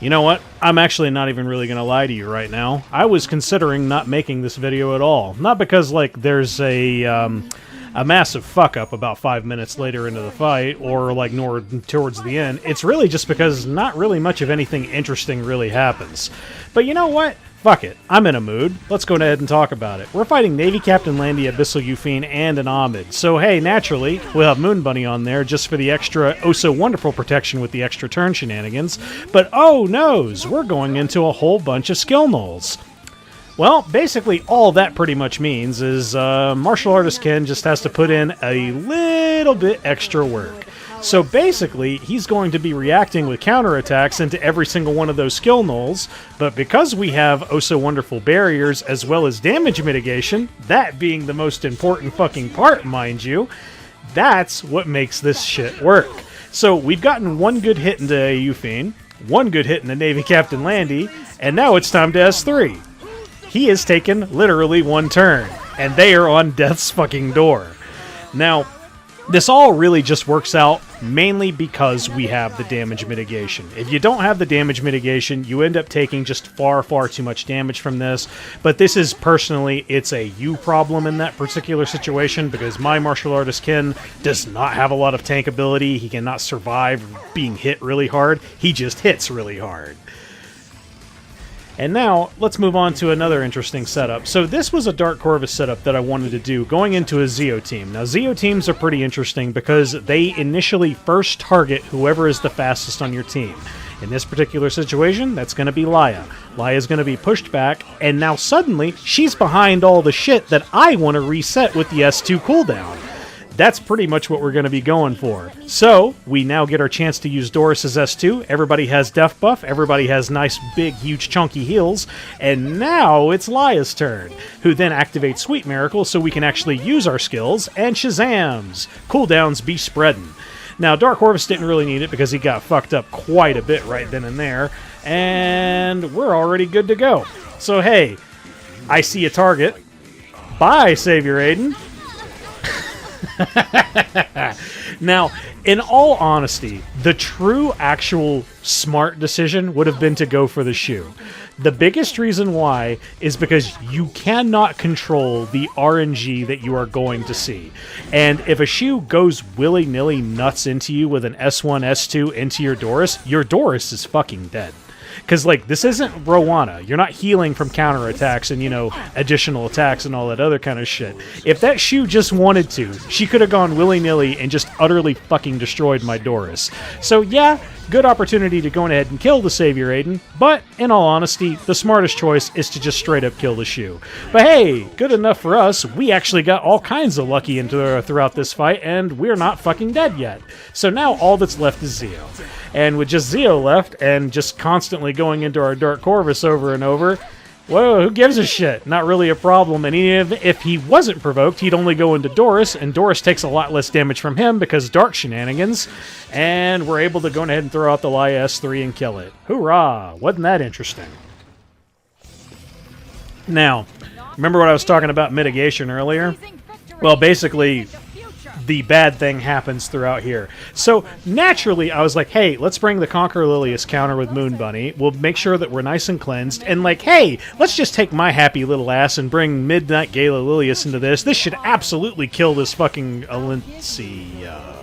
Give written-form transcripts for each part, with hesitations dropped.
You know what? I'm actually not even really going to lie to you right now. I was considering not making this video at all. Not because, like, there's a massive fuck-up about 5 minutes later into the fight, or, like, nor towards the end. It's really just because not really much of anything interesting really happens. But you know what? Fuck it. I'm in a mood. Let's go ahead and talk about it. We're fighting Navy Captain Landy, Abyssal Yufine, and an Ahmed. So hey, naturally, we'll have Moon Bunny on there just for the extra oh-so-wonderful protection with the extra turn shenanigans. But oh noes, we're going into a whole bunch of skill nulls. Well, basically all that pretty much means is Martial Artist Ken just has to put in a little bit extra work. So basically, he's going to be reacting with counterattacks into every single one of those skill nulls, but because we have oh-so-wonderful barriers as well as damage mitigation, that being the most important fucking part, mind you, that's what makes this shit work. So we've gotten one good hit into Yufine, one good hit into Navy Captain Landy, and now it's time to S3. He has taken literally one turn, and they are on death's fucking door. Now, this all really just works out mainly because we have the damage mitigation. If you don't have the damage mitigation, you end up taking just far, far too much damage from this. But this is personally, it's a you problem in that particular situation because my martial artist Ken does not have a lot of tank ability. He cannot survive being hit really hard. He just hits really hard. And now, let's move on to another interesting setup. So this was a Dark Corvus setup that I wanted to do, going into a Zeo team. Now, Zeo teams are pretty interesting because they initially first target whoever is the fastest on your team. In this particular situation, that's going to be Laia. Laia is going to be pushed back, and now suddenly, she's behind all the shit that I want to reset with the S2 cooldown. That's pretty much what we're going to be going for. So, we now get our chance to use Doris' S2. Everybody has Def Buff. Everybody has nice, big, huge, chunky heals. And now it's Laia's turn, who then activates Sweet Miracle so we can actually use our skills. And Shazams! Cooldowns be spreading. Now, Dark Corvus didn't really need it because he got fucked up quite a bit right then and there. And we're already good to go. So, hey, I see a target. Bye, Savior Adin. Now, in all honesty, the true, actual, smart decision would have been to go for the shoe. The biggest reason why is because you cannot control the RNG that you are going to see. And if a shoe goes willy-nilly nuts into you with an S1, S2 into your Doris is fucking dead. Because, like, this isn't Roana. You're not healing from counterattacks and, you know, additional attacks and all that other kind of shit. If that shoe just wanted to, she could have gone willy-nilly and just utterly fucking destroyed my Doris. So, yeah, good opportunity to go ahead and kill the Savior Adin, but, in all honesty, the smartest choice is to just straight-up kill the shoe. But hey, good enough for us. We actually got all kinds of lucky throughout this fight, and we're not fucking dead yet. So now all that's left is Zeo. And with just Zeo left, and just constantly going into our Dark Corvus over and over, whoa, who gives a shit? Not really a problem. And even if he wasn't provoked, he'd only go into Doris, and Doris takes a lot less damage from him because Dark shenanigans, and we're able to go ahead and throw out the Laia S3 and kill it. Hoorah! Wasn't that interesting? Now, remember what I was talking about mitigation earlier? Well, basically, the bad thing happens throughout here. So, naturally, I was like, hey, let's bring the Conqueror Lilias counter with Moon Bunny. We'll make sure that we're nice and cleansed. And like, hey, let's just take my happy little ass and bring Midnight Gala Lilias into this. This should absolutely kill this fucking Alencia.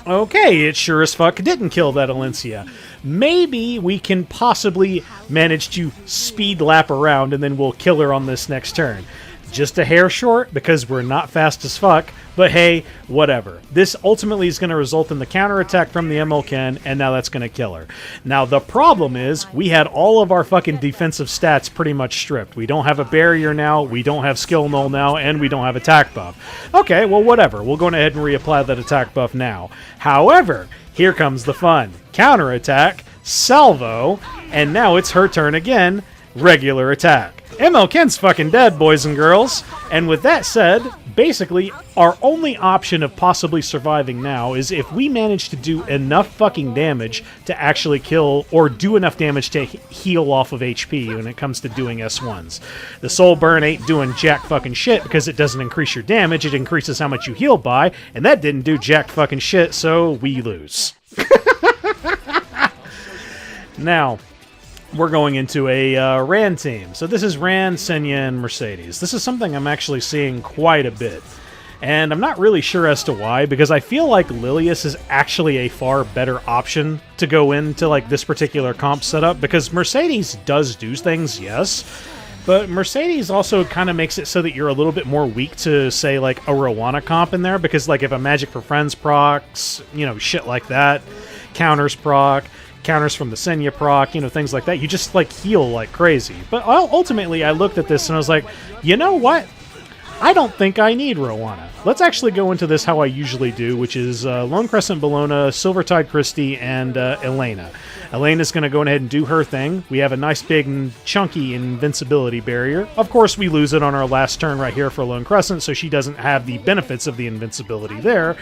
Okay, it sure as fuck didn't kill that Alencia. Maybe we can possibly manage to speed lap around and then we'll kill her on this next turn. Just a hair short because we're not fast as fuck, but hey, whatever. This ultimately is going to result in the counterattack from the MLKen, and now that's going to kill her. Now, the problem is, we had all of our fucking defensive stats pretty much stripped. We don't have a barrier now, we don't have skill null now, and we don't have attack buff. Okay, well, whatever. We'll go ahead and reapply that attack buff now. However, here comes the fun. Counterattack, salvo, and now it's her turn again, regular attack. MLKen's fucking dead, boys and girls. And with that said, basically, our only option of possibly surviving now is if we manage to do enough fucking damage to actually kill, or do enough damage to heal off of HP when it comes to doing S1s. The Soul Burn ain't doing jack fucking shit because it doesn't increase your damage, it increases how much you heal by, and that didn't do jack fucking shit, so we lose. Now, we're going into a Ran team. So this is Ran, Senya, and Mercedes. This is something I'm actually seeing quite a bit. And I'm not really sure as to why, because I feel like Lilias is actually a far better option to go into like this particular comp setup, because Mercedes does do things, yes, but Mercedes also kind of makes it so that you're a little bit more weak to, say, like a Roana comp in there, because like if a Magic for Friends procs, you know, shit like that, counters proc, counters from the Senya proc, you know, things like that, you just like heal like crazy. But ultimately I looked at this and I was like, you know what? I don't think I need Roana. Let's actually go into this how I usually do, which is Lone Crescent Bellona, Silvertide Christy, and Elena. Elena's going to go ahead and do her thing. We have a nice big and chunky invincibility barrier. Of course, we lose it on our last turn right here for Lone Crescent, so she doesn't have the benefits of the invincibility there.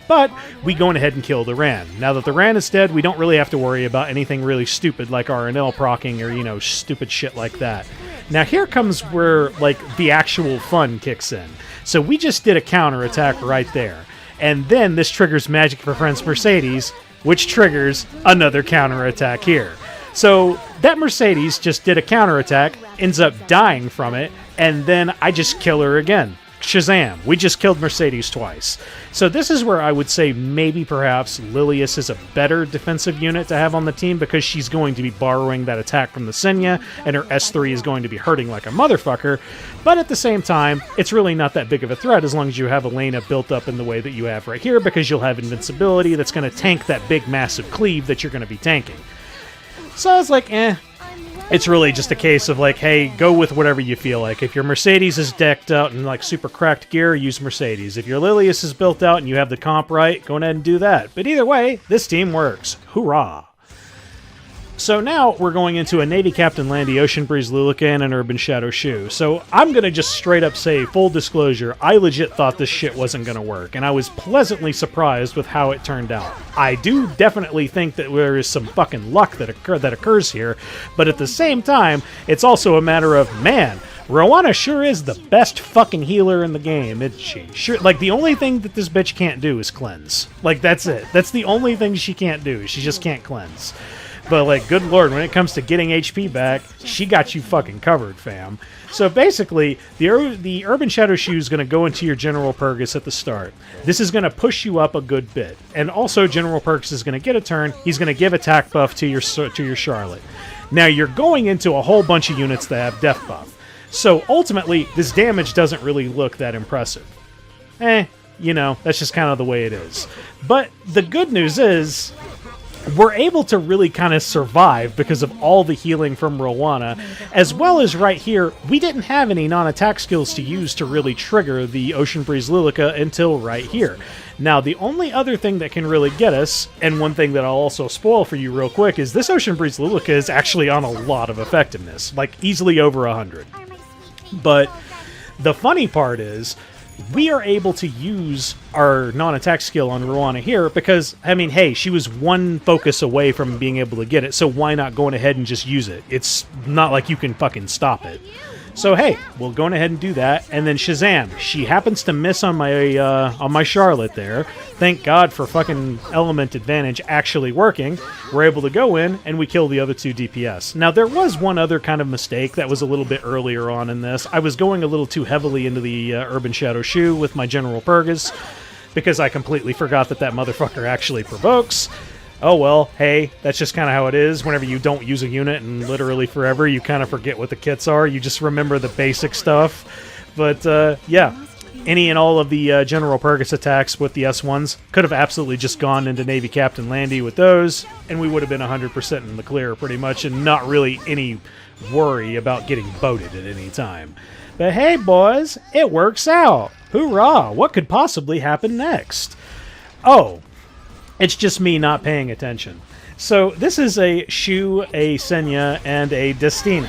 But we go ahead and kill the Ran. Now that the Ran is dead, we don't really have to worry about anything really stupid like RNL procking or, you know, stupid shit like that. Now here comes where, like, the actual fun kicks in. So we just did a counter attack right there. And then this triggers Magic for Friends Mercedes, which triggers another counter attack here. So that Mercedes just did a counter attack, ends up dying from it, and then I just kill her again. Shazam! We just killed Mercedes twice. So this is where I would say maybe perhaps Lilias is a better defensive unit to have on the team, because she's going to be borrowing that attack from the Senya, and her S3 is going to be hurting like a motherfucker. But at the same time, it's really not that big of a threat as long as you have Elena built up in the way that you have right here, because you'll have invincibility that's going to tank that big massive cleave that you're going to be tanking. So I was like, it's really just a case of like, hey, go with whatever you feel like. If your Mercedes is decked out in like super cracked gear, use Mercedes. If your Lilias is built out and you have the comp right, go ahead and do that. But either way, this team works. Hoorah! So now we're going into a Navy Captain Landy, Ocean Breeze Luluca, and an Urban Shadow Choux. So I'm going to just straight up say, full disclosure, I legit thought this shit wasn't going to work, and I was pleasantly surprised with how it turned out. I do definitely think that there is some fucking luck that occurs here, but at the same time, it's also a matter of, man, Roana sure is the best fucking healer in the game, isn't she? Sure, like, the only thing that this bitch can't do is cleanse. Like, that's it. That's the only thing she can't do. She just can't cleanse. But, like, good lord, when it comes to getting HP back, she got you fucking covered, fam. So basically, the Urban Shadow Choux is going to go into your General Purrgis at the start. This is going to push you up a good bit. And also, General Purrgis is going to get a turn. He's going to give attack buff to your Charlotte. Now, you're going into a whole bunch of units that have death buff. So, ultimately, this damage doesn't really look that impressive. You know, that's just kind of the way it is. But the good news is, we're able to really kind of survive because of all the healing from Roana, as well as right here, we didn't have any non-attack skills to use to really trigger the Ocean Breeze Luluca until right here. Now, the only other thing that can really get us, and one thing that I'll also spoil for you real quick, is this Ocean Breeze Luluca is actually on a lot of effectiveness, like easily over 100. But the funny part is, we are able to use our non-attack skill on Roana here because, I mean, hey, she was one focus away from being able to get it, so why not go ahead and just use it? It's not like you can fucking stop it. So, hey, we'll go ahead and do that, and then Shazam, she happens to miss on my Charlotte there. Thank God for fucking Element Advantage actually working. We're able to go in, and we kill the other two DPS. Now, there was one other kind of mistake that was a little bit earlier on in this. I was going a little too heavily into the Urban Shadow Choux with my General Purrgis, because I completely forgot that motherfucker actually provokes. Oh well, hey, that's just kind of how it is. Whenever you don't use a unit and literally forever, you kind of forget what the kits are. You just remember the basic stuff. But, yeah, any and all of the General Purrgis attacks with the S1s could have absolutely just gone into Navy Captain Landy with those, and we would have been 100% in the clear pretty much, and not really any worry about getting boated at any time. But hey, boys, it works out. Hoorah! What could possibly happen next? Oh, it's just me not paying attention. So this is a Choux, a Senya, and a Destina.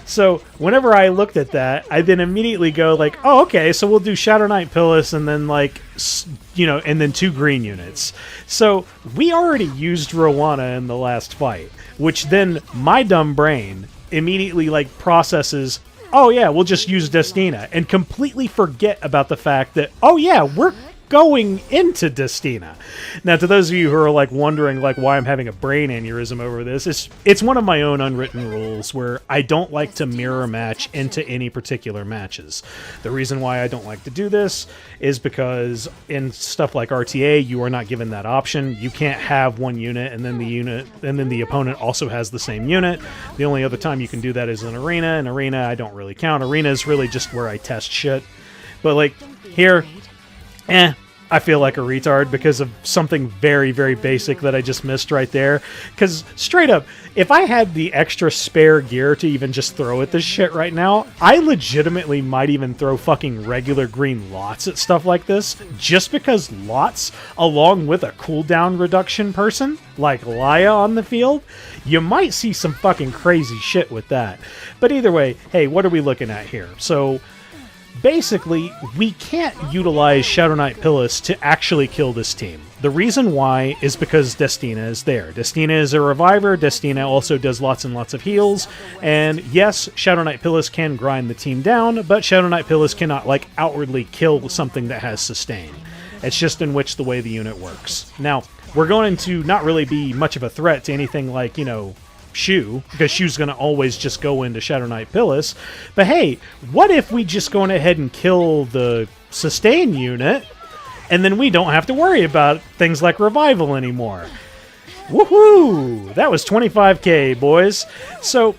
So whenever I looked at that, I then immediately go like, oh, okay, so we'll do Shadow Knight Pyllis and then like, you know, and then 2 green units. So we already used Roana in the last fight, which then my dumb brain immediately like processes, oh yeah, we'll just use Destina, and completely forget about the fact that, oh yeah, we're going into Destina. Now, to those of you who are like wondering like why I'm having a brain aneurysm over this, it's one of my own unwritten rules where I don't like to mirror match into any particular matches. The reason why I don't like to do this is because in stuff like RTA, you are not given that option. You can't have one unit and then the opponent also has the same unit. The only other time you can do that is in Arena. In Arena, I don't really count. Arena is really just where I test shit. But like here, I feel like a retard because of something very, very basic that I just missed right there. Because, straight up, if I had the extra spare gear to even just throw at this shit right now, I legitimately might even throw fucking regular green lots at stuff like this, just because lots, along with a cooldown reduction person, like Laia on the field, you might see some fucking crazy shit with that. But either way, hey, what are we looking at here? So, basically, we can't utilize Shadow Knight Pyllis to actually kill this team. The reason why is because Destina is there. Destina is a reviver, Destina also does lots and lots of heals, and yes, Shadow Knight Pyllis can grind the team down, but Shadow Knight Pyllis cannot, like, outwardly kill something that has sustain. It's just in which the way the unit works. Now, we're going to not really be much of a threat to anything like, you know, Choux, because Choux's going to always just go into Shadow Knight Pyllis. But hey, what if we just go ahead and kill the sustain unit, and then we don't have to worry about things like revival anymore? Woohoo! That was 25k, boys. So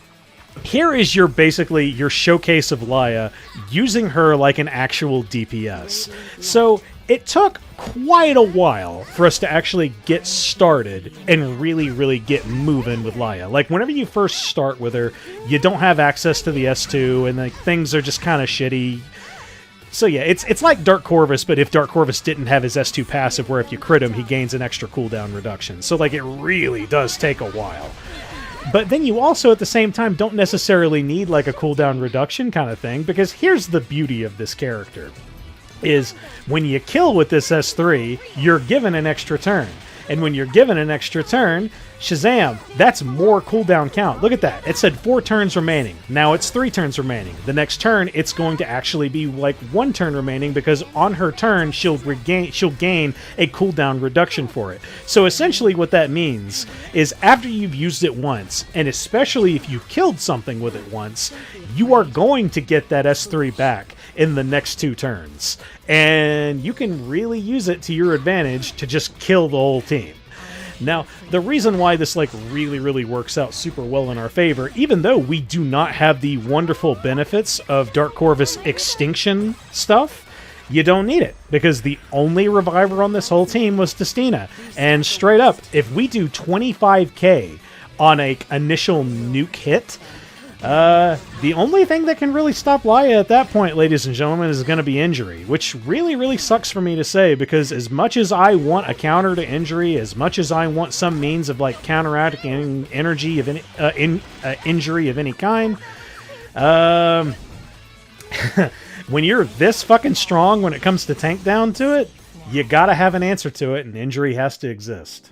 here is your basically your showcase of Laia, using her like an actual DPS. So it took quite a while for us to actually get started and really get moving with Laia. Like, whenever you first start with her, you don't have access to the S2, and like things are just kind of shitty. So yeah, it's like Dark Corvus, but if Dark Corvus didn't have his S2 passive, where if you crit him, he gains an extra cooldown reduction. So like, it really does take a while. But then you also, at the same time, don't necessarily need like a cooldown reduction kind of thing, because here's the beauty of this character. Is when you kill with this S3, you're given an extra turn. And when you're given an extra turn, Shazam, that's more cooldown count. Look at that. It said 4 turns remaining. Now it's 3 turns remaining. The next turn, it's going to actually be like 1 turn remaining, because on her turn, she'll gain a cooldown reduction for it. So essentially what that means is after you've used it once, and especially if you've killed something with it once, you are going to get that S3 back in the next 2 turns. And you can really use it to your advantage to just kill the whole team. Now, the reason why this like really works out super well in our favor, even though we do not have the wonderful benefits of Dark Corvus extinction stuff, you don't need it, because the only reviver on this whole team was Destina. And straight up, if we do 25k on a initial nuke hit, the only thing that can really stop Laia at that point, ladies and gentlemen, is going to be injury, which really sucks for me to say, because as much as I want a counter to injury, as much as I want some means of like counteracting energy of any injury of any kind, when you're this fucking strong when it comes to tank down to it, you gotta have an answer to it, and injury has to exist.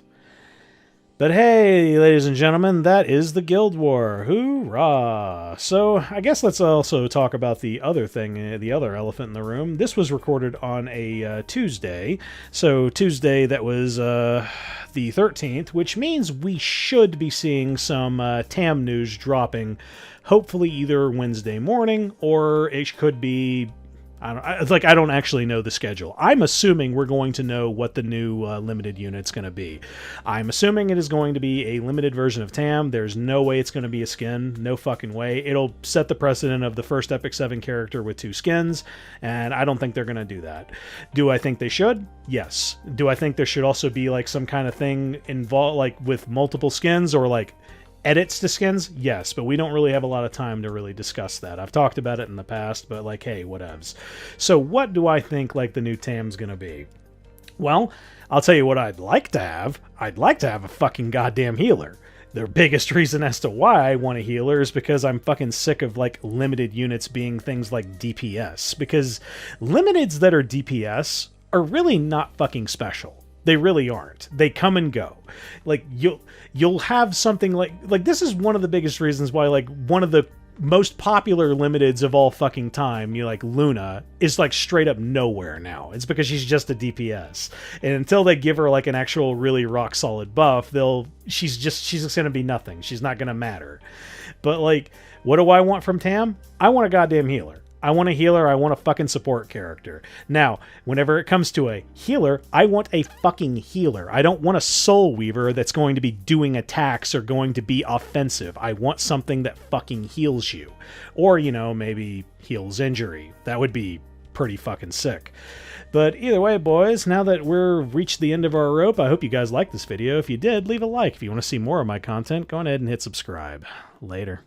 But hey, ladies and gentlemen, that is the Guild War. Hoorah! So, I guess let's also talk about the other thing, the other elephant in the room. This was recorded on a Tuesday. So, Tuesday, that was the 13th, which means we should be seeing some TAM news dropping, hopefully either Wednesday morning, or it could be... I don't actually know the schedule. I'm assuming we're going to know what the new limited unit's going to be. I'm assuming it is going to be a limited version of TAM. There's no way it's going to be a skin. No fucking way. It'll set the precedent of the first Epic 7 character with 2 skins, and I don't think they're going to do that. Do I think they should? Yes. Do I think there should also be like some kind of thing involved, like with multiple skins, or like edits to skins? Yes, but we don't really have a lot of time to really discuss that. I've talked about it in the past, but like, hey, whatevs. So what do I think like the new TAM's gonna be? Well, I'll tell you what I'd like to have. I'd like to have a fucking goddamn healer. The biggest reason as to why I want a healer is because I'm fucking sick of like limited units being things like DPS, because limiteds that are DPS are really not fucking special. They really aren't. They come and go. Like, you'll have something like this is one of the biggest reasons why, like, one of the most popular limiteds of all fucking time, you like Luna, is like straight up nowhere now. It's because she's just a DPS. And until they give her like an actual really rock solid buff, she's just gonna be nothing. She's not gonna matter. But like, what do I want from Tam? I want a goddamn healer. I want a healer, I want a fucking support character. Now, whenever it comes to a healer, I want a fucking healer. I don't want a soul weaver that's going to be doing attacks or going to be offensive. I want something that fucking heals you. Or, you know, maybe heals injury. That would be pretty fucking sick. But either way, boys, now that we're reached the end of our rope, I hope you guys liked this video. If you did, leave a like. If you want to see more of my content, go ahead and hit subscribe. Later.